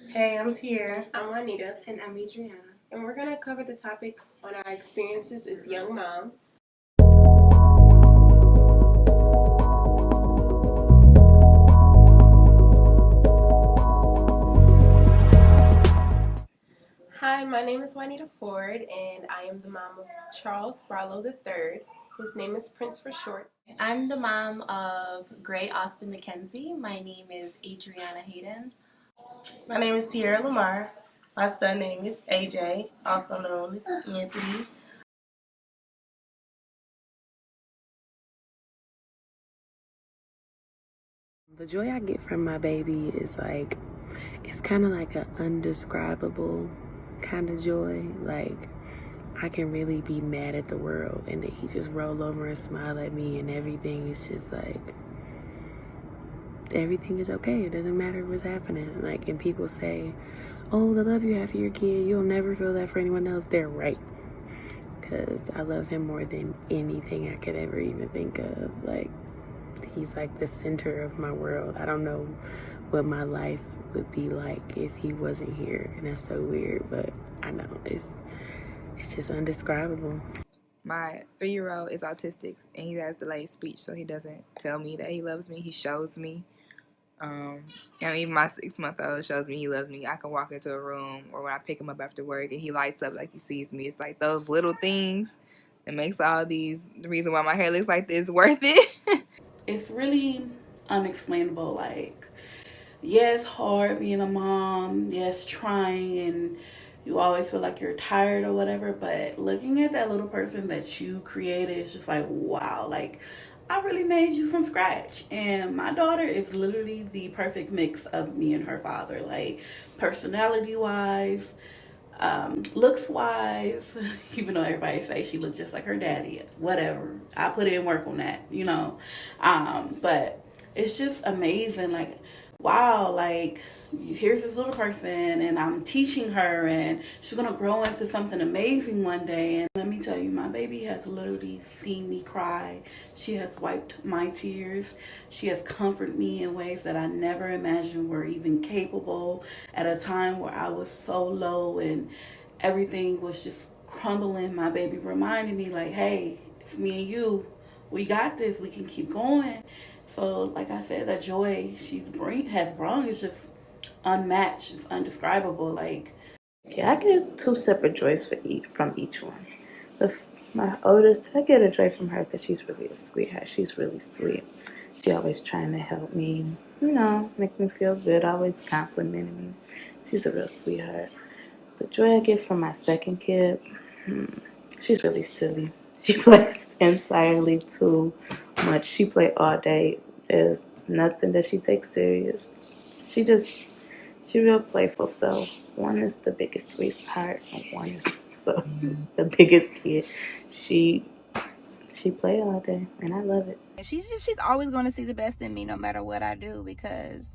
Hey, I'm Tier. I'm Juanita, And I'm Adriana. and we're going to cover the topic on our experiences as young moms. Hi, my name is Juanita Ford, and I am the mom of Charles Rollo III. His name is Prince for short. I'm the mom of Gray Austin McKenzie. My name is Adriana Hayden. My name is Tierra Lamar. My son name is AJ, also known as Anthony. The joy I get from my baby is like, it's kind of like an undescribable kind of joy. Like, I can really be mad at the world and then he just roll over and smile at me and everything is just like, everything is okay. It doesn't matter what's happening. Like, and people say, oh, the love you have for your kid, you'll never feel that for anyone else. They're right. Because I love him more than anything I could ever even think of. Like, he's like the center of my world. I don't know what my life would be like if he wasn't here. And that's so weird, but I know it's just undescribable. My 3-year-old is autistic and he has delayed speech, so he doesn't tell me that he loves me. He shows me. And even my 6-month-old shows me he loves me. I can walk into a room or when I pick him up after work and he lights up like he sees me. It's like those little things that makes all these, the reason why my hair looks like this, worth it. It's really unexplainable. Like, yes, hard being a mom, yes, trying, and you always feel like you're tired or whatever, but looking at that little person that you created, it's just like, wow, like, I really made you from scratch. And my daughter is literally the perfect mix of me and her father, like, personality wise, looks wise, even though everybody say she looks just like her daddy, whatever. I put in work on that. But it's just amazing. Like, wow, like here's this little person and I'm teaching her and she's gonna grow into something amazing one day. And let me tell you, my baby has literally seen me cry. She has wiped my tears. She has comforted me in ways that I never imagined were even capable at a time where I was so low and everything was just crumbling. My baby reminded me like, hey, it's me and you. We got this. We can keep going. So, like I said, that joy has brought is just unmatched. It's undescribable. Like, Yeah, I get two separate joys from each one. My oldest, I get a joy from her because she's really a sweetheart. She's really sweet. She always trying to help me, make me feel good, always complimenting me. She's a real sweetheart. The joy I get from my second kid, she's really silly. She plays entirely too much. She play all day. There's nothing that she takes serious. She just she real playful. So one is the biggest sweetheart, and one is so the biggest kid. She she play all day, and I love it. She's always going to see the best in me no matter what I do because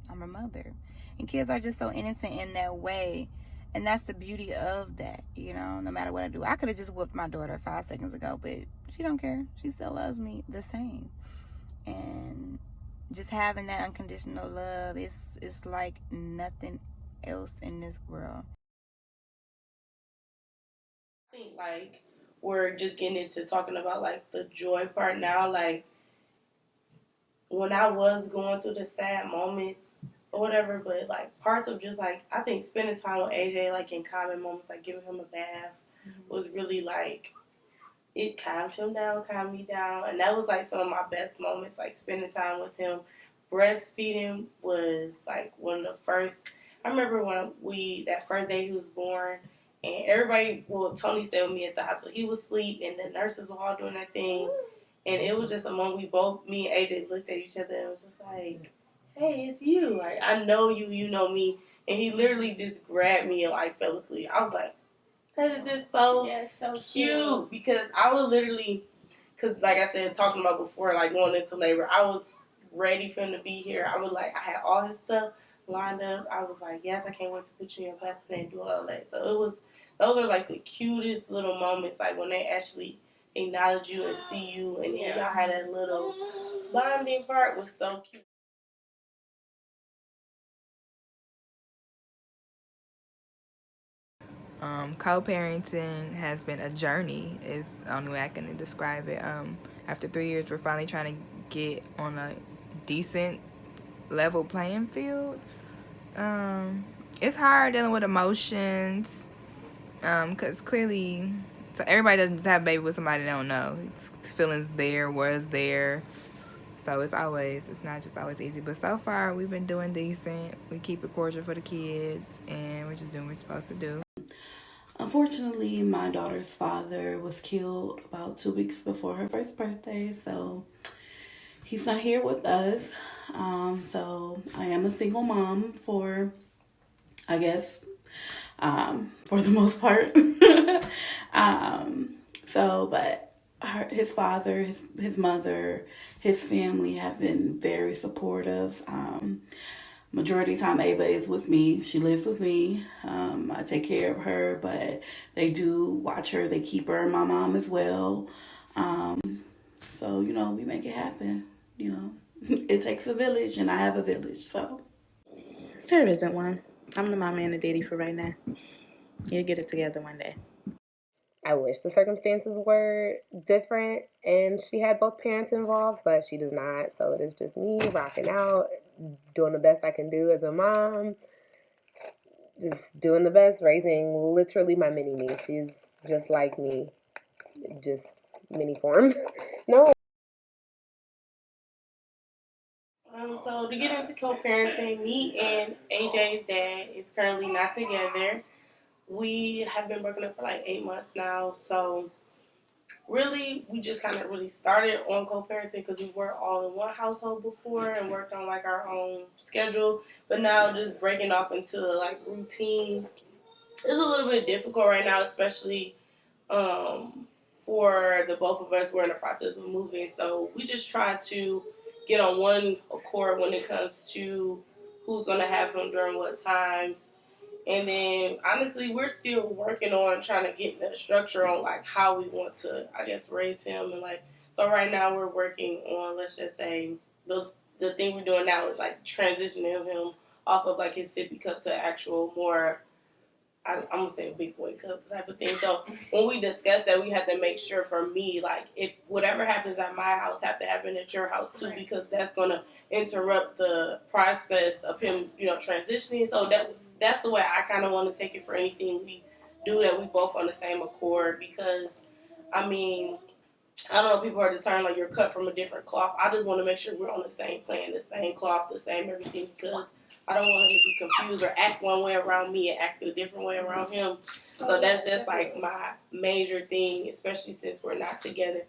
I'm her mother. And kids are just so innocent in that way. And that's the beauty of that, no matter what I do. I could have just whooped my daughter 5 seconds ago, but she don't care. She still loves me the same. And just having that unconditional love is like nothing else in this world. I think like we're just getting into talking about like the joy part now. Like when I was going through the sad moments or whatever, but like parts of just like I think spending time with AJ like in common moments, like giving him a bath, was really like it calmed him down, calmed me down, and that was like some of my best moments. Like spending time with him, breastfeeding was like one of the first. I remember when that first day he was born, and everybody, well, Tony stayed with me at the hospital. He was asleep, and the nurses were all doing their thing, and it was just a moment me and AJ looked at each other and was just like, "Hey, it's you. Like I know you, you know me." And he literally just grabbed me and like fell asleep. I was like, that is just so cute because I would literally, because like I said, talking about before, like going into labor, I was ready for him to be here. I had all his stuff lined up. I was like, yes, I can't wait to put you in your basket and do all that. So those are like the cutest little moments, like when they actually acknowledge you and see you, and then y'all had that little bonding part was so cute. Co-parenting has been a journey is the only way I can describe it. After 3 years, we're finally trying to get on a decent level playing field. It's hard dealing with emotions because clearly, so everybody doesn't just have a baby with somebody they don't know. Feelings there, was there. So it's not just always easy. But so far, we've been doing decent. We keep it cordial for the kids, and we're just doing what we're supposed to do. Unfortunately, my daughter's father was killed about 2 weeks before her first birthday, so he's not here with us. So I am a single mom for, I guess, for the most part. But his father, his mother, his family have been very supportive. Majority of the time, Ava is with me. She lives with me. I take care of her, but they do watch her. They keep her and my mom as well. So, we make it happen. It takes a village, and I have a village, so. There isn't one. I'm the mama and the daddy for right now. You'll get it together one day. I wish the circumstances were different and she had both parents involved, but she does not. So it is just me rocking out, doing the best I can do as a mom, just doing the best, raising literally my mini me. She's just like me, just mini form. No. So to get into co-parenting, me and AJ's dad is currently not together. We have been working up for like 8 months now. So really, we just kind of really started on co-parenting because we were all in one household before and worked on like our own schedule. But now just breaking off into like routine is a little bit difficult right now, especially for the both of us. We're in the process of moving, so we just try to get on one accord when it comes to who's going to have him during what times. And then, honestly, we're still working on trying to get the structure on, like, how we want to, I guess, raise him. And, like, so right now we're working on, let's just say, the thing we're doing now is, like, transitioning him off of, like, his sippy cup to actual more, I'm going to say a big boy cup type of thing. So when we discuss that, we have to make sure for me, like, if whatever happens at my house have to happen at your house, too, because that's going to interrupt the process of him, transitioning. So that's the way I kind of want to take it for anything we do, that we both on the same accord, because, I mean, I don't know, people are determined like you're cut from a different cloth. I just want to make sure we're on the same plan, the same cloth, the same everything, because I don't want him to be confused or act one way around me and act a different way around him. So that's just like my major thing, especially since we're not together.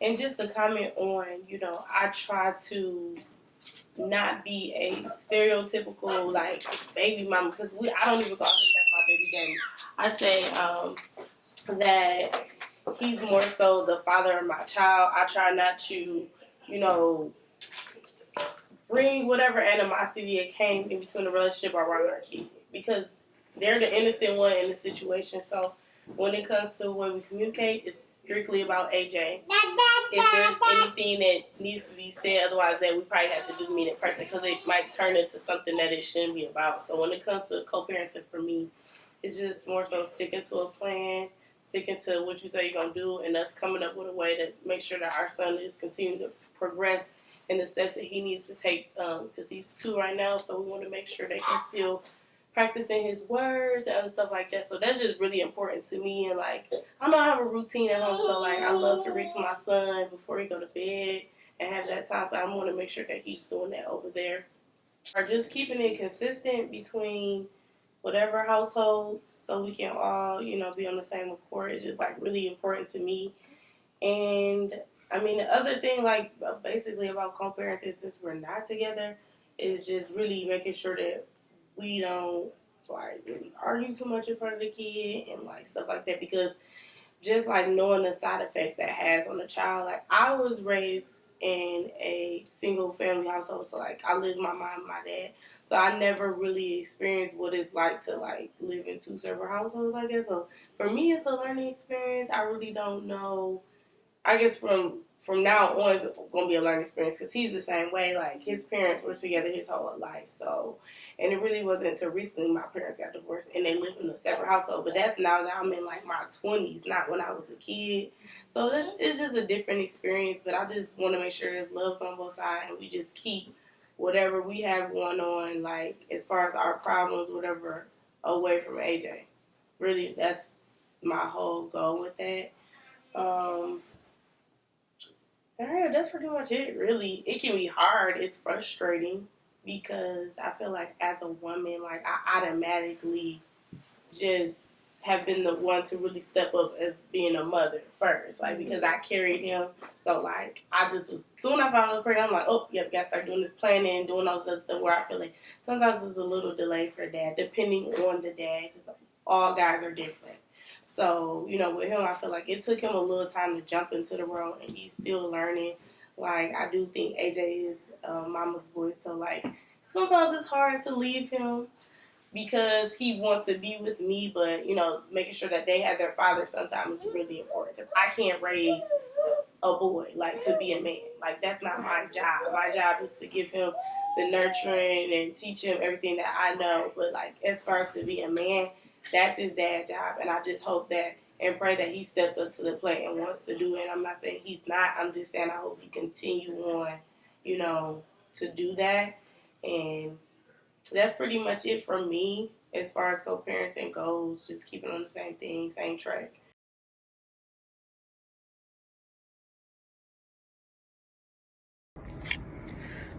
And just to comment on, I try to not be a stereotypical like baby mama, because I don't even call him that's my baby daddy. I say that he's more so the father of my child. I try not to, bring whatever animosity that came in between the relationship around our kid, because they're the innocent one in the situation. So when it comes to what we communicate, it's strictly about AJ. If there's anything that needs to be said, otherwise that we probably have to do meet in person, because it might turn into something that it shouldn't be about. So when it comes to co-parenting for me, it's just more so sticking to a plan, sticking to what you say you're going to do, and us coming up with a way to make sure that our son is continuing to progress in the steps that he needs to take, because he's 2 right now, so we want to make sure that he's still practicing his words and stuff like that. So that's just really important to me. And like, I know I have a routine at home, so like I love to read to my son before he go to bed and have that time. So I want to make sure that he's doing that over there, or just keeping it consistent between whatever households, so we can all be on the same accord. It's just like really important to me. And I mean, the other thing, like, basically about co-parenting, since we're not together, is just really making sure that we don't, like, really argue too much in front of the kid and, like, stuff like that. Because just, like, knowing the side effects that has on the child. Like, I was raised in a single-family household. So, like, I lived with my mom and my dad. So I never really experienced what it's like to, like, live in 2 separate households, I guess. So for me, it's a learning experience. I really don't know. I guess from now on, it's going to be a learning experience, because he's the same way. Like, his parents were together his whole life. So And it really wasn't until recently my parents got divorced and they live in a separate household. But that's now that I'm in like my 20s, not when I was a kid. So it's just a different experience. But I just want to make sure there's love on both sides and we just keep whatever we have going on, like as far as our problems, whatever, away from AJ. Really, that's my whole goal with that. Yeah, that's pretty much it, really. It can be hard. It's frustrating because I feel like as a woman, like I automatically just have been the one to really step up as being a mother first. Like, because I carried him. So, like, I just was, soon I found I was pregnant, I'm like, oh, yep, gotta start doing this planning, doing all this other stuff where I feel like sometimes there's a little delay for dad, depending on the dad, because all guys are different. So, you know, with him, I feel like it took him a little time to jump into the world, and he's still learning. Like, I do think AJ is mama's boy, so, like, sometimes it's hard to leave him because he wants to be with me, but, you know, making sure that they have their father sometimes is really important because I can't raise a boy, like, to be a man. Like, that's not my job. My job is to give him the nurturing and teach him everything that I know, but, like, as far as to be a man, that's his dad's job, and I just hope that and pray that he steps up to the plate and wants to do it. I'm not saying he's not. I'm just saying I hope he continue on, you know, to do that. And that's pretty much it for me as far as co-parenting goes. Just keeping on the same thing, same track.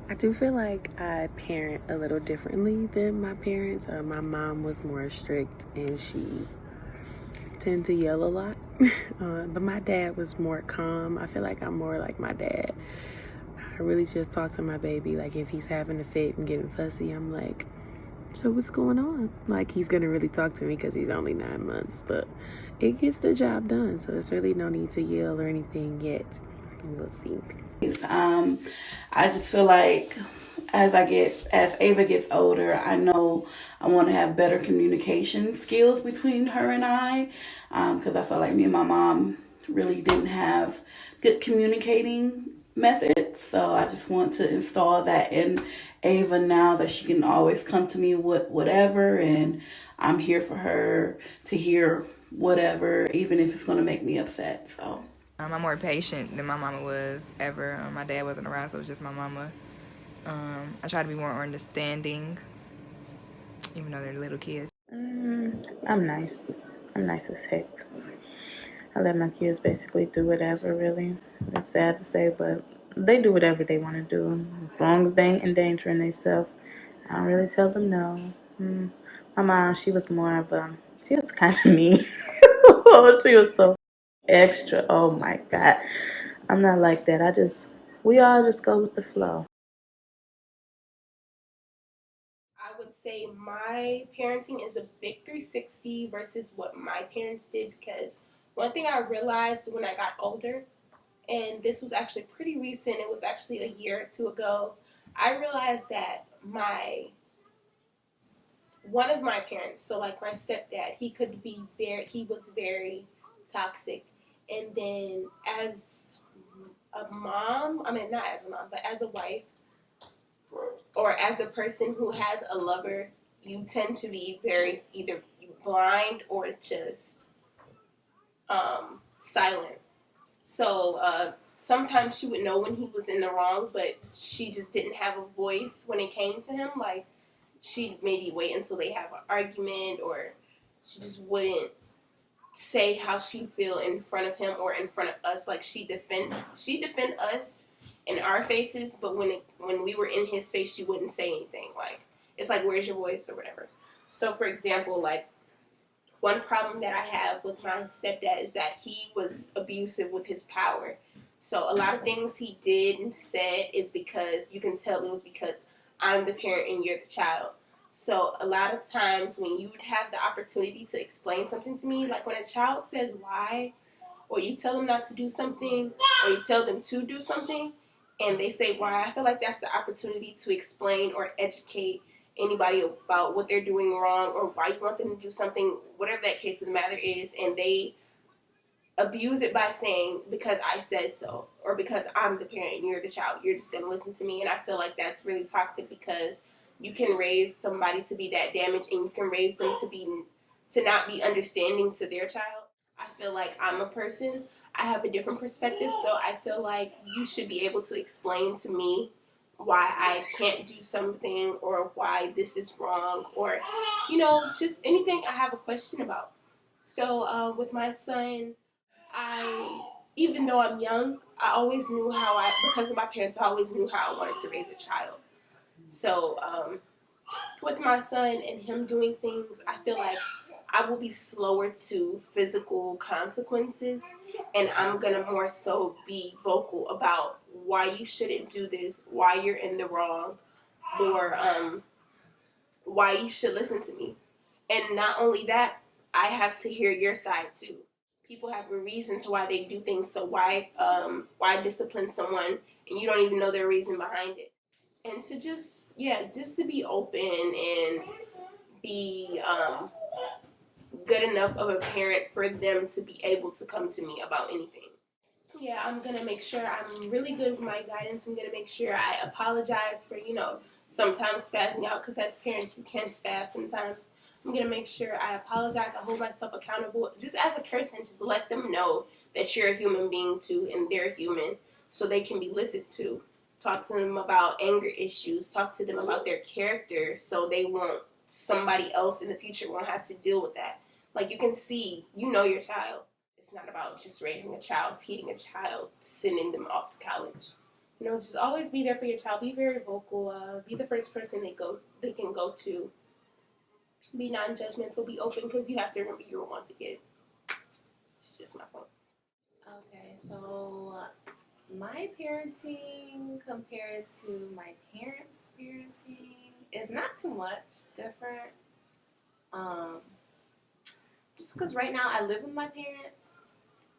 I do feel like I parent a little differently than my parents. My mom was more strict and she tended to yell a lot. But my dad was more calm. I feel like I'm more like my dad. I really just talk to my baby. Like if he's having a fit and getting fussy, I'm like, so what's going on? Like he's going to really talk to me because he's only 9 months. But it gets the job done. So there's really no need to yell or anything yet. And we'll see. I just feel like as Ava gets older, I know I want to have better communication skills between her and I, because I felt like me and my mom really didn't have good communicating methods. So I just want to install that in Ava now that she can always come to me with whatever, and I'm here for her to hear whatever, even if it's going to make me upset. So. I'm more patient than my mama was ever. My dad wasn't around, so it was just my mama. I try to be more understanding, even though they're little kids. I'm nice. I'm nice as heck. I let my kids basically do whatever, really. It's sad to say, but they do whatever they want to do. As long as they ain't endangering themselves. I don't really tell them no. My mom, she was more of she was kind of mean. She was so extra. Oh my God. I'm not like that. We all just go with the flow. I would say my parenting is a big 360 versus what my parents did, because one thing I realized when I got older, and this was actually pretty recent, it was actually a year or two ago, I realized that one of my parents, so like my stepdad, he was very toxic. And then as a mom, I mean, not as a mom, but as a wife, or as a person who has a lover, you tend to be very either blind or just silent. So sometimes she would know when he was in the wrong, but she just didn't have a voice when it came to him. Like, she'd maybe wait until they have an argument, or she just wouldn't say how she feel in front of him or in front of us. Like, she defend us in our faces, but when we were in his face, she wouldn't say anything. Like, it's like, where's your voice or whatever. So for example, like, one problem that I have with my stepdad is that he was abusive with his power. So a lot of things he did and said is because you can tell it was because I'm the parent and you're the child. So a lot of times when you would have the opportunity to explain something to me, like when a child says why, or you tell them not to do something, or you tell them to do something, and they say why, I feel like that's the opportunity to explain or educate anybody about what they're doing wrong or why you want them to do something, whatever that case of the matter is, and they abuse it by saying, because I said so, or because I'm the parent and you're the child, you're just going to listen to me. And I feel like that's really toxic, because you can raise somebody to be that damaged, and you can raise them to not be understanding to their child. I feel like I'm a person, I have a different perspective, so I feel like you should be able to explain to me why I can't do something, or why this is wrong, or, you know, just anything I have a question about. So with my son, even though I'm young, I always knew because of my parents, I always knew how I wanted to raise a child. So with my son and him doing things, I feel like I will be slower to physical consequences, and I'm gonna more so be vocal about why you shouldn't do this, why you're in the wrong, or why you should listen to me. And not only that, I have to hear your side too. People have a reason to why they do things, so why discipline someone and you don't even know their reason behind it? And to just to be open and be good enough of a parent for them to be able to come to me about anything. Yeah, I'm going to make sure I'm really good with my guidance. I'm going to make sure I apologize for, sometimes spazzing out, because as parents, we can spaz sometimes. I'm going to make sure I apologize. I hold myself accountable. Just as a person, just let them know that you're a human being too, and they're human, so they can be listened to. Talk to them about anger issues. Talk to them about their character, so somebody else in the future won't have to deal with that. Like, you can see, your child. It's not about just raising a child, feeding a child, sending them off to college. Just always be there for your child. Be very vocal. Be the first person they can go to. Be non-judgmental. Be open, because you have to remember you're once a kid. It's just my point. Okay, so my parenting compared to my parents' parenting is not too much different. Just because right now I live with my parents,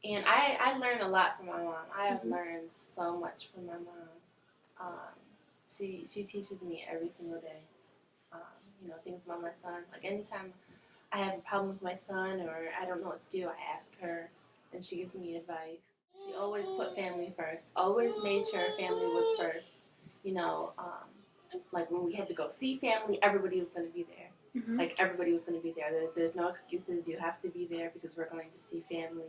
and I learn a lot from my mom. I have learned so much from my mom. She teaches me every single day. Things about my son. Like, anytime I have a problem with my son or I don't know what to do, I ask her, and she gives me advice. She always put family first. Always made sure family was first. Like when we had to go see family, everybody was going to be there. Mm-hmm. Like, everybody was going to be there. There's no excuses. You have to be there because we're going to see family.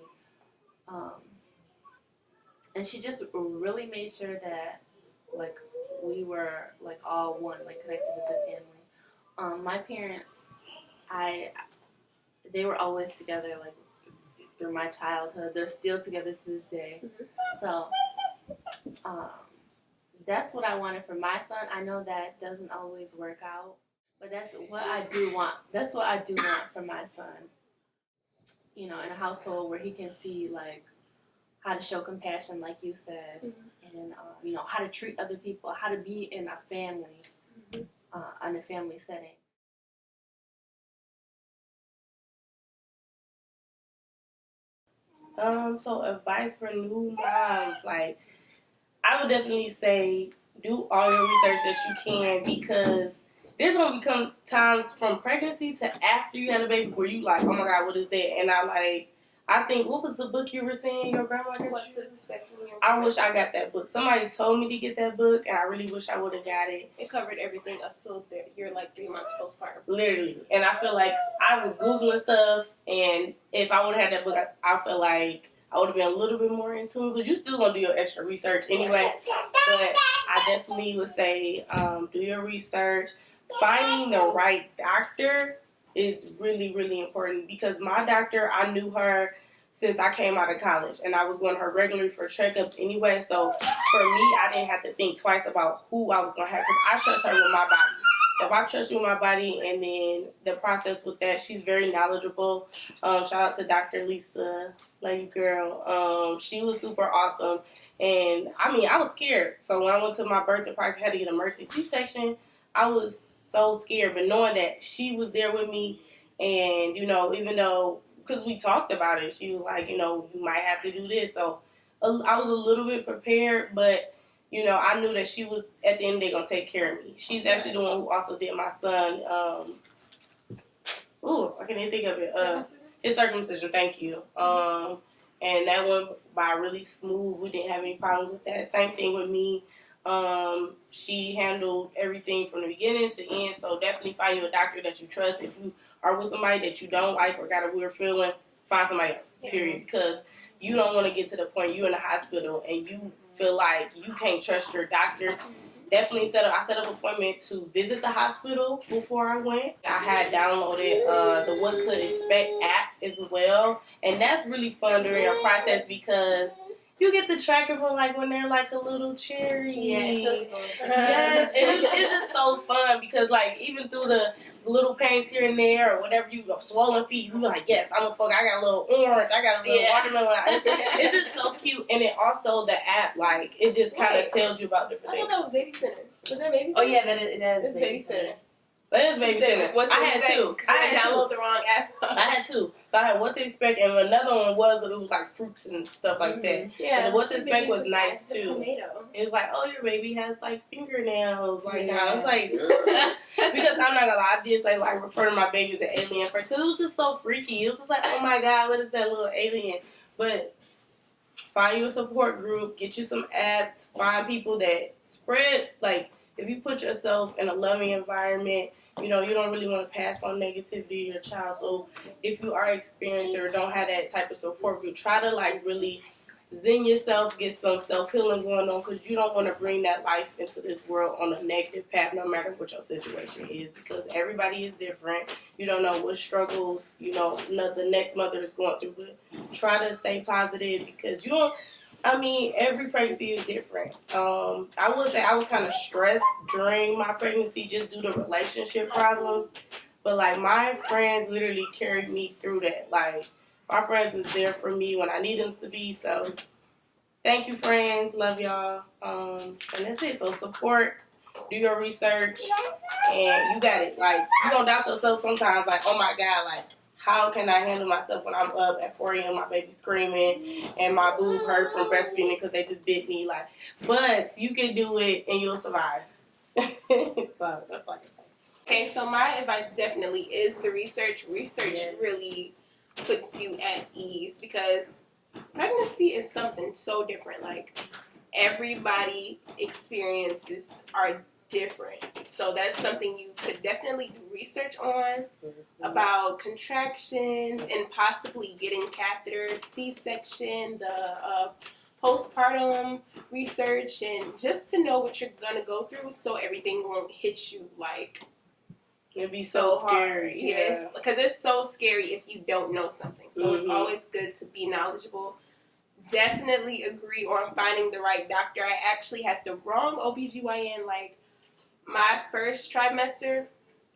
And she just really made sure that, like, we were, like, all one, like, connected as a family. My parents, they were always together, like, through my childhood. They're still together to this day. Mm-hmm. So, that's what I wanted for my son. I know that doesn't always work out, but that's what I do want. That's what I do want for my son. In a household where he can see, like, how to show compassion, like you said, mm-hmm. and how to treat other people, how to be in a family, mm-hmm. In a family setting. So advice for new moms, like, I would definitely say do all your research that you can, because there's going to become times from pregnancy to after you had a baby where you like, oh my God, what is that? And I think, what was the book you were saying your grandma got you? What to Expect When You're I wish I got that book. Somebody told me to get that book, and I really wish I would have got it. It covered everything up till you're like 3 months postpartum. Literally. And I feel like I was Googling stuff, and if I would have had that book, I feel like I would have been a little bit more in tune, because you still going to do your extra research anyway. But I definitely would say do your research. Finding the right doctor is really, really important, because my doctor, I knew her since I came out of college, and I was going to her regularly for checkups anyway. So for me, I didn't have to think twice about who I was going to have, because I trust her with my body. If I trust you with my body, and then the process with that, she's very knowledgeable. Shout out to Dr. Lisa, love you girl. She was super awesome, and I was scared. So when I went to my birthday party, I had to get an emergency C-section. I was so scared, but knowing that she was there with me, and even though, because we talked about it, she was like, you might have to do this. So I was a little bit prepared, but I knew that she was, at the end of the day, going to take care of me. She's actually the one who also did my son, I can't even think of it. His circumcision, thank you. And that went by really smooth. We didn't have any problems with that. Same thing with me. She handled everything from the beginning to end. So definitely find you a doctor that you trust. If you are with somebody that you don't like or got a weird feeling, find somebody else. Period. Because you don't want to get to the point you're in the hospital and you feel like you can't trust your doctors. Definitely I set up an appointment to visit the hospital before I went. I had downloaded the What to Expect app as well. And that's really fun during your process because you get the tracker for like when they're like a little cherry. Yeah, it's just fun. Yes, it's just so fun because like even through the little pains here and there or whatever you got swollen feet, you be like, yes, I'm a fuck. I got a little orange, I got a little watermelon. It's just so cute, and it also the app like it just kind of tells you about different I things. thought that was Baby Center. Was that Baby Center? Oh yeah, that is. It's Baby Center. But it's Baby Center. I had two. Because I downloaded the wrong app. I had two. So I had What to Expect, and another one was it was like fruits and stuff like that. Yeah. But What to Expect was nice too. Tomato. It was like, oh, your baby has like fingernails. Like I was like, because I'm not gonna lie, I did say like refer to my baby as an alien first because it was just so freaky. It was just like, oh my god, what is that little alien? But find you a support group, get you some apps, find people that spread like. If you put yourself in a loving environment, you know, you don't really want to pass on negativity to your child. So if you are experienced or don't have that type of support group, try to like really zen yourself, get some self-healing going on because you don't want to bring that life into this world on a negative path no matter what your situation is because everybody is different. You don't know what struggles, you know, the next mother is going through. But try to stay positive because you don't, I mean, every pregnancy is different. I would say I was kind of stressed during my pregnancy just due to relationship problems. But, like, my friends literally carried me through that. Like, my friends was there for me when I needed them to be. So, thank you, friends. Love y'all. And that's it. So, support. Do your research. And you got it. Like, you gonna doubt yourself sometimes. Like, oh, my God. Like, how can I handle myself when I'm up at 4 a.m. my baby screaming and my boob hurt from breastfeeding because they just bit me? Like, but you can do it and you'll survive. So that's like a Okay, so my advice definitely is the research. Research really puts you at ease because pregnancy is something so different. Like everybody experiences are different. So that's something you could definitely do research on about contractions and possibly getting catheters, C-section, the postpartum research, and just to know what you're going to go through so everything won't hit you like it'd be so scary. Hard. Yes, because it's so scary if you don't know something. So it's always good to be knowledgeable. Definitely agree on finding the right doctor. I actually had the wrong OBGYN like my first trimester.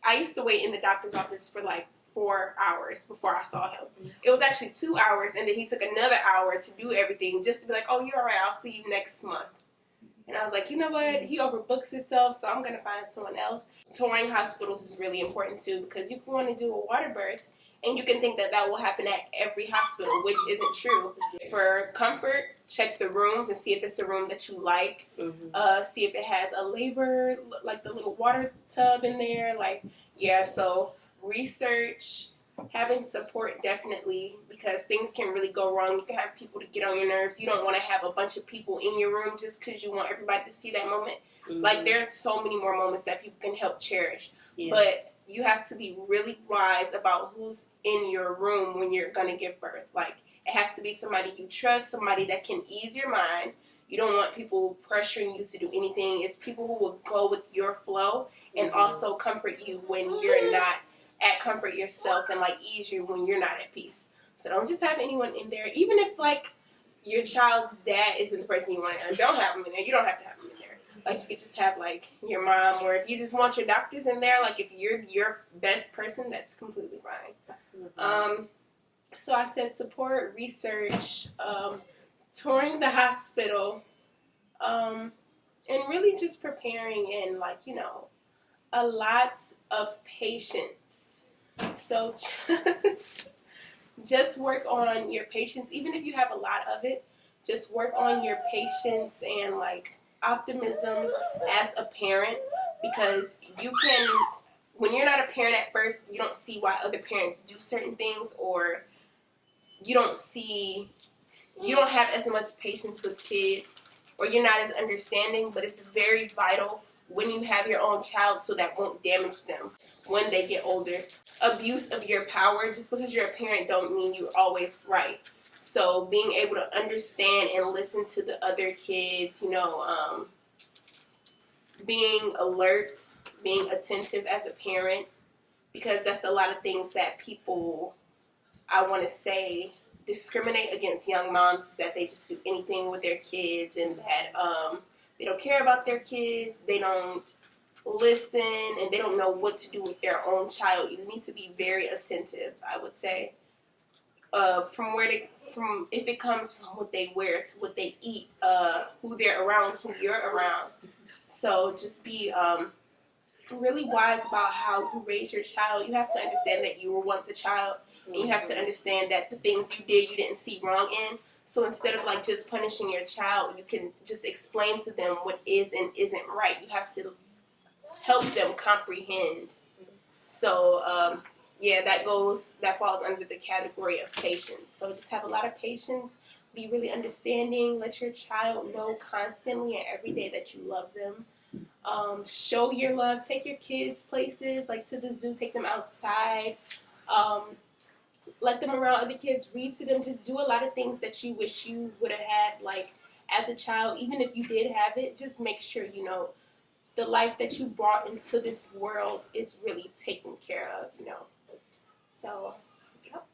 I used to wait in the doctor's office for like 4 hours before I saw him. It was actually 2 hours, and then he took another hour to do everything just to be like, oh, you're all right, I'll see you next month. And I was like, you know what? He overbooks himself, so I'm going to find someone else. Touring hospitals is really important, too, because you can want to do a water birth, and you can think that that will happen at every hospital, which isn't true. For comfort, check the rooms and see if it's a room that you like. See if it has a labor, like the little water tub in there. Like, yeah, so research, having support definitely, because things can really go wrong. You can have people to get on your nerves. You don't want to have a bunch of people in your room just because you want everybody to see that moment. Like, there's so many more moments that people can help cherish. But you have to be really wise about who's in your room when you're going to give birth. Like, it has to be somebody you trust, somebody that can ease your mind. You don't want people pressuring you to do anything. It's people who will go with your flow and also comfort you when you're not at comfort yourself and, like, ease you when you're not at peace. So don't just have anyone in there. Even if, like, your child's dad isn't the person you want to have. Don't have them in there. You don't have to have them in there. Like, you could just have, like, your mom, or if you just want your doctors in there, like, if you're your best person, that's completely fine. So I said support, research, touring the hospital, and really just preparing and, like, you know, a lot of patience. So just work on your patience. Even if you have a lot of it, just work on your patience and, like, optimism as a parent, because you can, when you're not a parent at first, you don't see why other parents do certain things, or you don't have as much patience with kids, or you're not as understanding, but it's very vital when you have your own child so that won't damage them when they get older. Abuse of your power, just because you're a parent don't mean you're always right. So being able to understand and listen to the other kids, being alert, being attentive as a parent, because that's a lot of things that people, I want to say, discriminate against young moms, that they just do anything with their kids, and that they don't care about their kids, they don't listen, and they don't know what to do with their own child. You need to be very attentive, I would say, from if it comes from what they wear to what they eat, who they're around, who you're around. So just be really wise about how you raise your child. You have to understand that you were once a child, and you have to understand that the things you did, you didn't see wrong in. So instead of like just punishing your child, you can just explain to them what is and isn't right. You have to help them comprehend. So that falls under the category of patience. So just have a lot of patience, be really understanding, let your child know constantly and every day that you love them. Show your love, take your kids places, like to the zoo, take them outside, let them around other kids, read to them, just do a lot of things that you wish you would have had, like, as a child. Even if you did have it, just make sure, the life that you brought into this world is really taken care of, So, yep,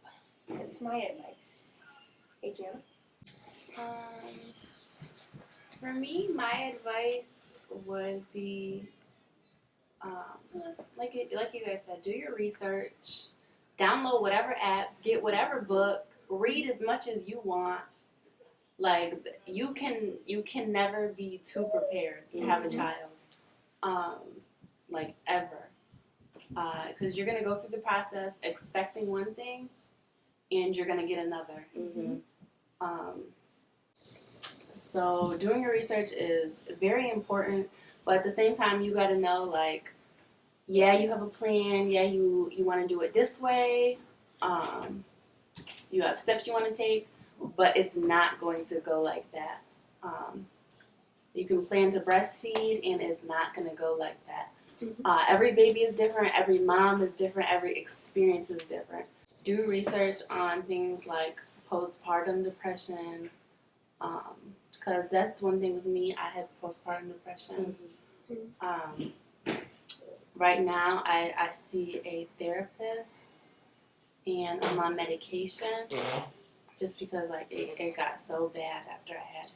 that's my advice. Adriana? For me, my advice would be, like you guys said, do your research, download whatever apps, get whatever book, read as much as you want. Like, you can never be too prepared to have a child, like, ever. Because you're going to go through the process expecting one thing, and you're going to get another. So doing your research is very important, but at the same time, you got to know, like, yeah, you have a plan. Yeah, you want to do it this way. You have steps you want to take, but it's not going to go like that. You can plan to breastfeed, and it's not going to go like that. Every baby is different. Every mom is different. Every experience is different. Do research on things like postpartum depression, because that's one thing with me. I have postpartum depression. Right now, I see a therapist, and I'm on medication just because, like, it got so bad after I had